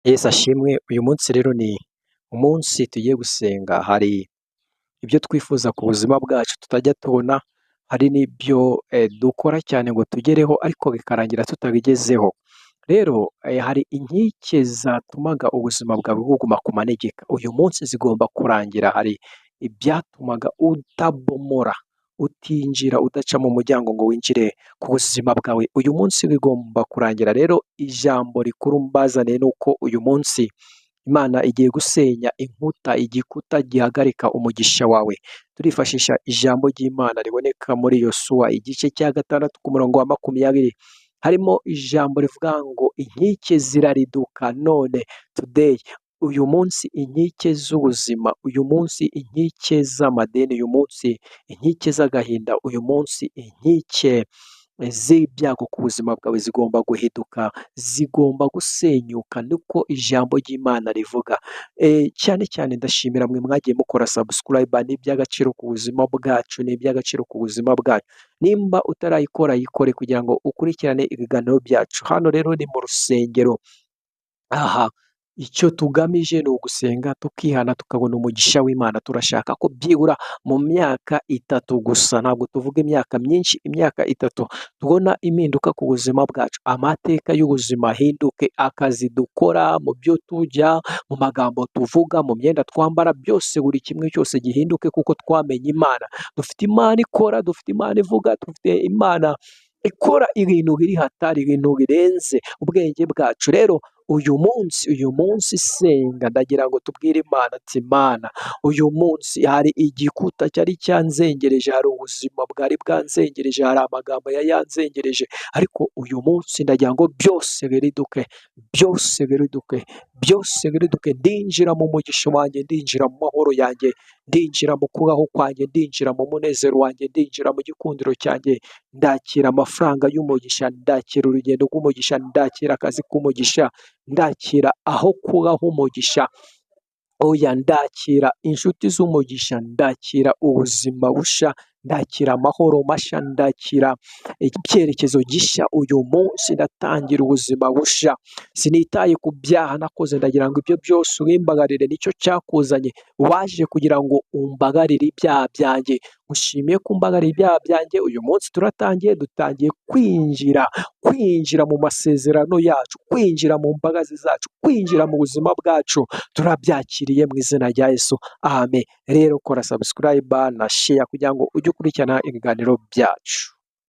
Yesu ashimwe, uyu munsi rero ni umunsi tugiye gusenga, hari ibyo twifuza ku buzima bwacu tutajya tubona, hari n'ibyo dukora cyane ngo tugereho ariko bikarangira tutabigezeho. Rero hari inkike zatumaga ubuzima bwawe buguma ku manegeka, uyu munsi zigomba kurangira. Hari ibyatumaga utabomora, utinjira, udaca mu muryango ngo winjire ku buzima bwawe, uyu munsi bigomba kurangira. Rero ijambo rikuru mbazaniye ni uko uyu munsi Imana igiye gusenya inkuta, igikuta gihagarika umugisha wawe. Turifashisha ijambo ry'Imana riboneka muri Yosuwa igice cya 6 ku murongo wa 20. Harimo ijambo rivuga ngo inkike zirariduka none today. Uyu munsi inkike z'ubuzima, uyu munsi inkike z'amadeni, uyu munsi inkike z'agahinda, uyu munsi inkike z'ibyago ku buzima bwawe zigomba guhinduka, zigomba gusenyuka, niko ijambo ry'Imana rivuga. Cyane cyane ndashimira mwe mwagiye mukora subscribe, ni iby'agaciro ku buzima bwacu, ni iby'agaciro ku buzima bwacu. Nimba utarayikora yikore kugira ngo ukurikirane ibiganiro byacu. Hano rero ni mu rusengero. Aha icyo tugamije ni ugusenga tukihana tukabona umugisha w'Imana. Turashaka ko byibura mu myaka 3 gusa, ntabwo tuvuga imyaka myinshi, imyaka 3 tubona impinduka ku buzima bwacu, amateka y'ubuzima ahinduke, akazi dukora, mu byo turya, mu magambo tuvuga, mu myenda twambara, byose buri kimwe cyose gihinduke kuko twamenye Imana. Dufite Imana ikora, dufite Imana ivuga, dufite Imana ikora ibintu biri hatari, ibintu birenze ubwenge bwacu. Rero uyu munsi senga, ndagira ngo tubwire Imana ati Mana, uyu munsi hari igikuta cyari cyanzengereje, hari ubuzima bwari bwanzengereje, hari amagambo yanzengereje, ariko uyu munsi ndagira ngo byose biriduke, byose biriduke, byose biriduke. Ndinjira mu mugisha wanjye, ndinjira mu mahoro yanjye, ndinjira mu kubaho kwanjye, ndinjira mu munezero wanjye, ndinjira mu gikundiro cyanjye. Ndakira amafaranga y'umugisha, ndakira urugendo rw'umugisha, ndakira akazi k'umugisha, ndakira aho kubaho umugisha. Oya, ndakira inshuti z'umugisha, ndakira ubuzima busha, ndakira amahoro mashya, ndakira icyerekezo gishya. Uyu munsi ndatangira ubuzima busha, sinitaye ku byaha nakoze. Ndagira ngo ibyo byose ubimbagarire, nicyo cyakuzanye, waje kugira ngo umbagarire ibyaha byanjye. Ushimiye ko umbagarira ibyaha byanjye. Uyu munsi dutangiye kwinjira mu masezerano yacu, kwinjira mu mbabazi zacu, kwinjira mu buzima bwacu. Turabyakiriye mu izina rya Yesu, amen. Rero kora subscribe na share kugira ngo ujye ukurikirana ibiganiro byacu.